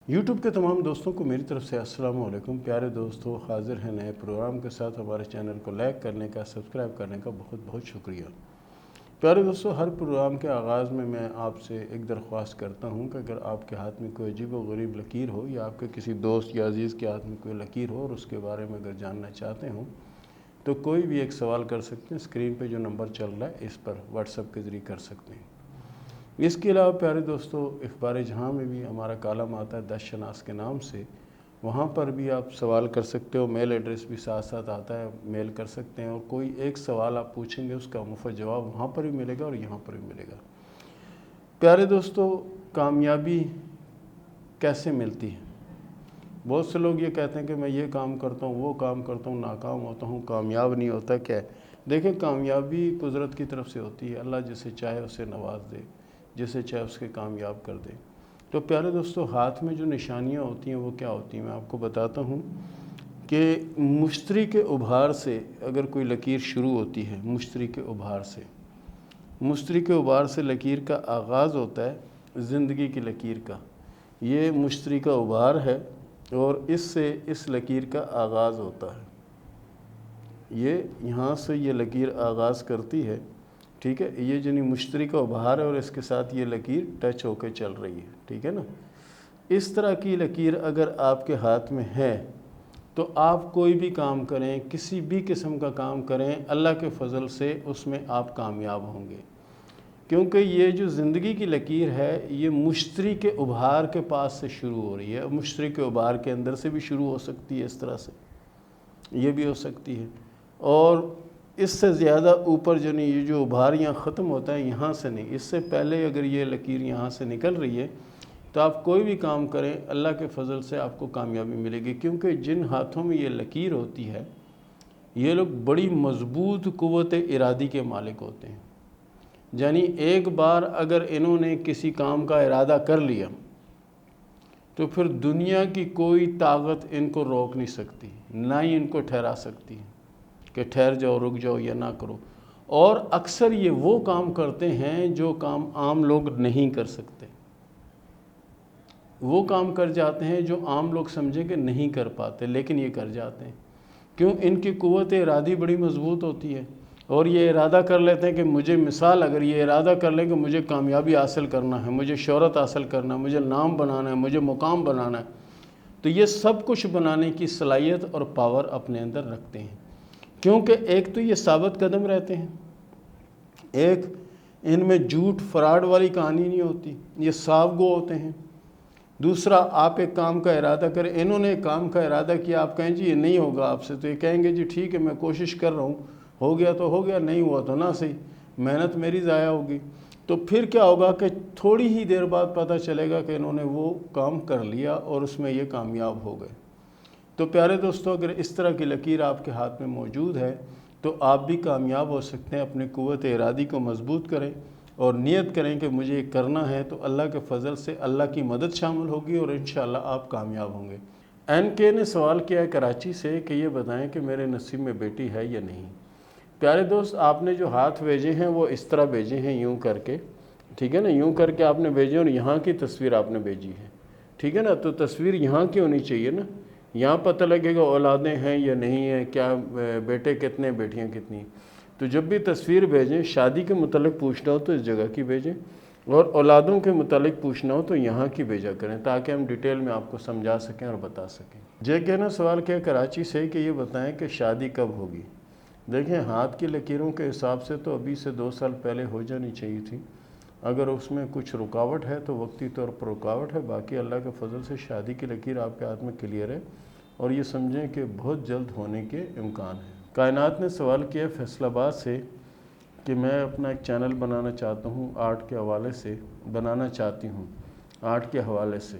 YouTube کے تمام دوستوں کو میری طرف سے السلام علیکم۔ پیارے دوستو، حاضر ہیں نئے پروگرام کے ساتھ۔ ہمارے چینل کو لائک کرنے کا، سبسکرائب کرنے کا بہت بہت شکریہ۔ پیارے دوستو، ہر پروگرام کے آغاز میں آپ سے ایک درخواست کرتا ہوں کہ اگر آپ کے ہاتھ میں کوئی عجیب و غریب لکیر ہو یا آپ کے کسی دوست یا عزیز کے ہاتھ میں کوئی لکیر ہو اور اس کے بارے میں اگر جاننا چاہتے ہوں تو کوئی بھی ایک سوال کر سکتے ہیں۔ اسکرین پہ جو نمبر چل رہا ہے اس پر واٹس ایپ کے ذریعے کر سکتے ہیں۔ اس کے علاوہ پیارے دوستو، اخبار جہاں میں بھی ہمارا کالم آتا ہے 10 شناس کے نام سے، وہاں پر بھی آپ سوال کر سکتے ہو۔ میل ایڈریس بھی ساتھ ساتھ آتا ہے، میل کر سکتے ہیں اور کوئی ایک سوال آپ پوچھیں گے اس کا مفت جواب وہاں پر بھی ملے گا اور یہاں پر بھی ملے گا۔ پیارے دوستو، کامیابی کیسے ملتی ہے؟ بہت سے لوگ یہ کہتے ہیں کہ میں یہ کام کرتا ہوں، وہ کام کرتا ہوں، ناکام ہوتا ہوں، کامیاب نہیں ہوتا۔ کیا ہے؟ دیکھیں، کامیابی قدرت کی طرف سے ہوتی ہے۔ اللہ جسے چاہے اسے نواز دے، جسے چاہے اس کے کامیاب کر دے۔ تو پیارے دوستو، ہاتھ میں جو نشانیاں ہوتی ہیں وہ کیا ہوتی ہیں؟ میں آپ کو بتاتا ہوں کہ مشتری کے ابھار سے اگر کوئی لکیر شروع ہوتی ہے، مشتری کے ابھار سے لکیر کا آغاز ہوتا ہے زندگی کی لکیر کا۔ یہ مشتری کا ابھار ہے اور اس لکیر کا آغاز ہوتا ہے۔ یہاں سے یہ لکیر آغاز کرتی ہے، ٹھیک ہے؟ یہ جنی مشتری کا ابھار ہے اور اس کے ساتھ یہ لکیر ٹچ ہو کے چل رہی ہے، ٹھیک ہے نا؟ اس طرح کی لکیر اگر آپ کے ہاتھ میں ہے تو آپ کوئی بھی کام کریں، کسی بھی قسم کا کام کریں، اللہ کے فضل سے اس میں آپ کامیاب ہوں گے۔ کیونکہ یہ جو زندگی کی لکیر ہے یہ مشتری کے ابھار کے پاس سے شروع ہو رہی ہے۔ مشتری کے ابھار کے اندر سے بھی شروع ہو سکتی ہے، اس طرح سے یہ بھی ہو سکتی ہے، اور اس سے زیادہ اوپر یہ جو ابھار یہاں ختم ہوتا ہے یہاں سے نہیں، اس سے پہلے اگر یہ لکیر یہاں سے نکل رہی ہے تو آپ کوئی بھی کام کریں اللہ کے فضل سے آپ کو کامیابی ملے گی۔ کیونکہ جن ہاتھوں میں یہ لکیر ہوتی ہے یہ لوگ بڑی مضبوط قوت ارادی کے مالک ہوتے ہیں۔ یعنی ایک بار اگر انہوں نے کسی کام کا ارادہ کر لیا تو پھر دنیا کی کوئی طاقت ان کو روک نہیں سکتی، نہ ہی ان کو ٹھہرا سکتی کہ ٹھہر جاؤ، رک جاؤ یا نہ کرو۔ اور اکثر یہ وہ کام کرتے ہیں جو کام عام لوگ نہیں کر سکتے، وہ کام کر جاتے ہیں جو عام لوگ سمجھیں کہ نہیں کر پاتے لیکن یہ کر جاتے ہیں۔ کیوں؟ ان کی قوت ارادی بڑی مضبوط ہوتی ہے اور یہ ارادہ کر لیتے ہیں کہ مجھے، مثال اگر یہ ارادہ کر لیں کہ مجھے کامیابی حاصل کرنا ہے، مجھے شہرت حاصل کرنا ہے، مجھے نام بنانا ہے، مجھے مقام بنانا ہے، تو یہ سب کچھ بنانے کی صلاحیت اور پاور اپنے اندر رکھتے ہیں۔ کیونکہ ایک تو یہ ثابت قدم رہتے ہیں، ایک ان میں جھوٹ فراڈ والی کہانی نہیں ہوتی، یہ صاف گو ہوتے ہیں۔ دوسرا، آپ ایک کام کا ارادہ کریں، انہوں نے ایک کام کا ارادہ کیا، آپ کہیں جی یہ نہیں ہوگا آپ سے، تو یہ کہیں گے جی ٹھیک ہے میں کوشش کر رہا ہوں، ہو گیا تو ہو گیا، نہیں ہوا تو نہ صحیح، محنت میری ضائع ہوگی۔ تو پھر کیا ہوگا کہ تھوڑی ہی دیر بعد پتہ چلے گا کہ انہوں نے وہ کام کر لیا اور اس میں یہ کامیاب ہو گئے۔ تو پیارے دوستو، اگر اس طرح کی لکیر آپ کے ہاتھ میں موجود ہے تو آپ بھی کامیاب ہو سکتے ہیں۔ اپنی قوت ارادی کو مضبوط کریں اور نیت کریں کہ مجھے یہ کرنا ہے، تو اللہ کے فضل سے اللہ کی مدد شامل ہوگی اور انشاءاللہ آپ کامیاب ہوں گے۔ این کے نے سوال کیا ہے کراچی سے کہ یہ بتائیں کہ میرے نصیب میں بیٹی ہے یا نہیں۔ پیارے دوست، آپ نے جو ہاتھ بھیجے ہیں وہ اس طرح بھیجے ہیں، یوں کر کے، ٹھیک ہے نا؟ یوں کر کے آپ نے بھیجے اور یہاں کی تصویر آپ نے بھیجی ہے، ٹھیک ہے نا؟ تو تصویر یہاں کی ہونی چاہیے نا، یہاں پتہ لگے گا اولادیں ہیں یا نہیں ہیں، کیا بیٹے کتنے، بیٹیاں کتنی۔ تو جب بھی تصویر بھیجیں، شادی کے متعلق پوچھنا ہو تو اس جگہ کی بھیجیں، اور اولادوں کے متعلق پوچھنا ہو تو یہاں کی بھیجا کریں تاکہ ہم ڈیٹیل میں آپ کو سمجھا سکیں اور بتا سکیں۔ جے کے نے سوال کیا کراچی سے کہ یہ بتائیں کہ شادی کب ہوگی۔ دیکھیں، ہاتھ کی لکیروں کے حساب سے تو ابھی سے 2 سال پہلے ہو جانی چاہیے تھی۔ اگر اس میں کچھ رکاوٹ ہے تو وقتی طور پر رکاوٹ ہے، باقی اللہ کے فضل سے شادی کی لکیر آپ کے ہاتھ میں کلیئر ہے اور یہ سمجھیں کہ بہت جلد ہونے کے امکان ہیں۔ کائنات نے سوال کیا فیصل آباد سے کہ میں اپنا ایک چینل بنانا چاہتا ہوں، آرٹ کے حوالے سے بنانا چاہتی ہوں، آرٹ کے حوالے سے،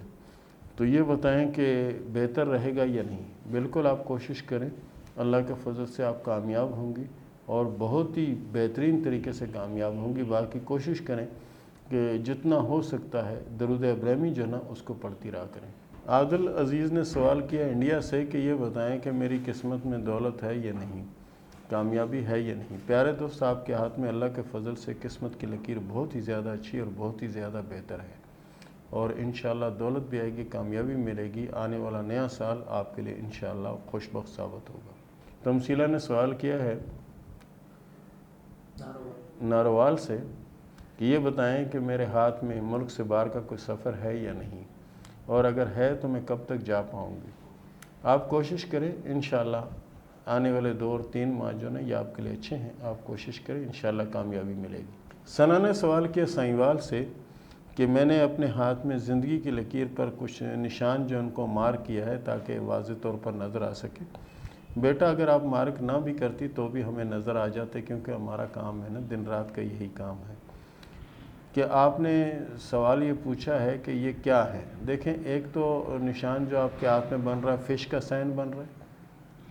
تو یہ بتائیں کہ بہتر رہے گا یا نہیں۔ بالکل آپ کوشش کریں، اللہ کے فضل سے آپ کامیاب ہوں گی اور بہت ہی بہترین طریقے سے کامیاب ہوں گی۔ باقی کوشش کریں کہ جتنا ہو سکتا ہے درود ابراہیمی جو نا اس کو پڑھتی رہا کریں۔ عادل عزیز نے سوال کیا انڈیا سے کہ یہ بتائیں کہ میری قسمت میں دولت ہے یا نہیں، کامیابی ہے یا نہیں۔ پیارے دوست، آپ کے ہاتھ میں اللہ کے فضل سے قسمت کی لکیر بہت ہی زیادہ اچھی اور بہت ہی زیادہ بہتر ہے۔ اور انشاءاللہ دولت بھی آئے گی، کامیابی ملے گی، آنے والا نیا سال آپ کے لیے انشاءاللہ خوشبخت ثابت ہوگا۔ تمثیلہ نے سوال کیا ہے ناروال سے کہ یہ بتائیں کہ میرے ہاتھ میں ملک سے باہر کا کوئی سفر ہے یا نہیں، اور اگر ہے تو میں کب تک جا پاؤں گی۔ آپ کوشش کریں انشاءاللہ آنے والے 2 اور 3 ماہ جو نا یہ آپ کے لیے اچھے ہیں، آپ کوشش کریں انشاءاللہ کامیابی ملے گی۔ ثنا نے سوال کیا سائنوال سے کہ میں نے اپنے ہاتھ میں زندگی کی لکیر پر کچھ نشان جو ان کو مارک کیا ہے تاکہ واضح طور پر نظر آ سکے۔ بیٹا اگر آپ مارک نہ بھی کرتی تو بھی ہمیں نظر آ جاتے، کیونکہ ہمارا کام ہے نا، دن رات کا یہی کام ہے۔ کہ آپ نے سوال یہ پوچھا ہے کہ یہ کیا ہے۔ دیکھیں، ایک تو نشان جو آپ کے ہاتھ میں بن رہا ہے فش کا سائن بن رہا ہے،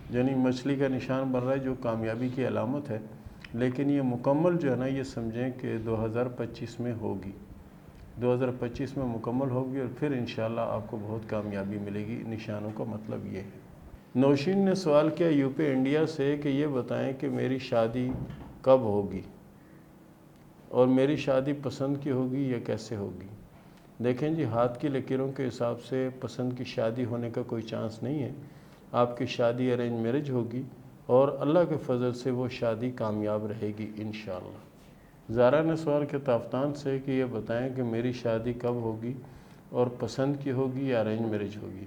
یعنی مچھلی کا نشان بن رہا ہے جو کامیابی کی علامت ہے، لیکن یہ مکمل جو ہے نا یہ سمجھیں کہ 2025 میں ہوگی، 2025 میں مکمل ہوگی، اور پھر انشاءاللہ آپ کو بہت کامیابی ملے گی۔ نشانوں کا مطلب یہ ہے۔ نوشین نے سوال کیا یو پی انڈیا سے کہ یہ بتائیں کہ میری شادی کب ہوگی، اور میری شادی پسند کی ہوگی یا کیسے ہوگی۔ دیکھیں جی، ہاتھ کی لکیروں کے حساب سے پسند کی شادی ہونے کا کوئی چانس نہیں ہے۔ آپ کی شادی ارینج میرج ہوگی، اور اللہ کے فضل سے وہ شادی کامیاب رہے گی انشاءاللہ۔ زارا نے سوال کیا تافتان سے کہ یہ بتائیں کہ میری شادی کب ہوگی، اور پسند کی ہوگی یا ارینج میرج ہوگی۔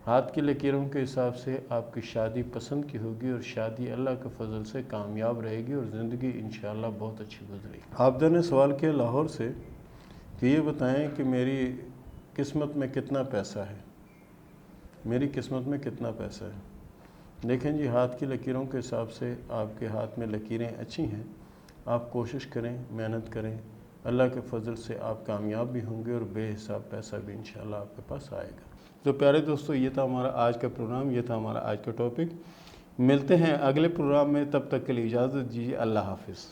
ہاتھ کی لکیروں کے حساب سے آپ کی شادی پسند کی ہوگی، اور شادی اللہ کے فضل سے کامیاب رہے گی، اور زندگی انشاءاللہ بہت اچھی گزرے گی۔ عابدہ نے سوال کیا لاہور سے کہ یہ بتائیں کہ میری قسمت میں کتنا پیسہ ہے، میری قسمت میں کتنا پیسہ ہے۔ دیکھیں جی، ہاتھ کی لکیروں کے حساب سے آپ کے ہاتھ میں لکیریں اچھی ہیں، آپ کوشش کریں، محنت کریں، اللہ کے فضل سے آپ کامیاب بھی ہوں گے، اور بے حساب پیسہ بھی انشاءاللہ آپ کے پاس آئے گا۔ تو پیارے دوستو، یہ تھا ہمارا آج کا پروگرام، یہ تھا ہمارا آج کا ٹاپک۔ ملتے ہیں اگلے پروگرام میں، تب تک کے لیے اجازت دیجیے، اللہ حافظ۔